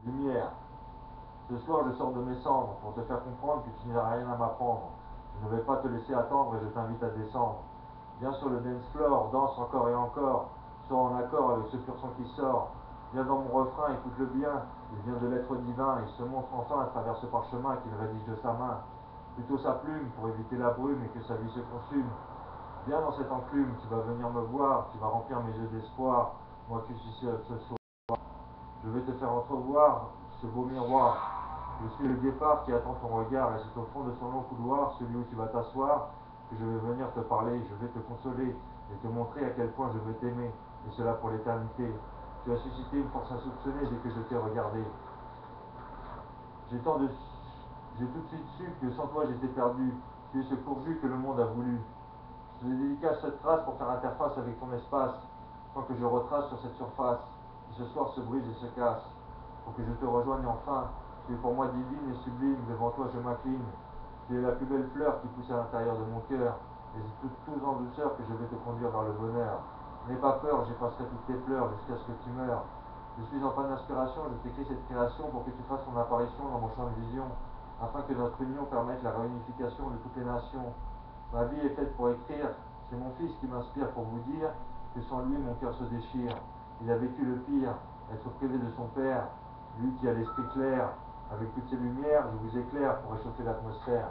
Lumière. Ce soir, je sors de mes cendres pour te faire comprendre que tu n'as rien à m'apprendre. Je ne vais pas te laisser attendre et je t'invite à descendre. Viens sur le dance floor, danse encore et encore. Sois en accord avec ce pur son qui sort. Viens dans mon refrain, écoute-le bien. Il vient de l'être divin, il se montre enfin à travers ce parchemin qu'il rédige de sa main. Plutôt sa plume pour éviter la brume et que sa vie se consume. Viens dans cette enclume, tu vas venir me voir, tu vas remplir mes yeux d'espoir. Moi qui suis seul ce soir. Je vais te faire entrevoir ce beau miroir. Je suis le guépard qui attend ton regard et c'est au fond de son long couloir, celui où tu vas t'asseoir, que je vais venir te parler, je vais te consoler et te montrer à quel point je veux t'aimer, et cela pour l'éternité. Tu as suscité une force insoupçonnée dès que je t'ai regardé. J'ai tout de suite su que sans toi j'étais perdu. Tu es ce pourvu que le monde a voulu. Je te dédicace cette trace pour faire interface avec ton espace, sans que je retrace sur cette surface, qui ce soir se brise et se casse. Pour que je te rejoigne enfin, tu es pour moi divine et sublime, devant toi je m'incline. Tu es la plus belle fleur qui pousse à l'intérieur de mon cœur, et c'est tout en douceur que je vais te conduire vers le bonheur. N'aie pas peur, j'effacerai toutes tes pleurs jusqu'à ce que tu meurs. Je suis en panne d'inspiration, je t'écris cette création pour que tu fasses ton apparition dans mon champ de vision, afin que notre union permette la réunification de toutes les nations. Ma vie est faite pour écrire, c'est mon fils qui m'inspire pour vous dire que sans lui mon cœur se déchire. Il a vécu le pire, être privé de son père, lui qui a l'esprit clair, avec toutes ses lumières, je vous éclaire pour réchauffer l'atmosphère.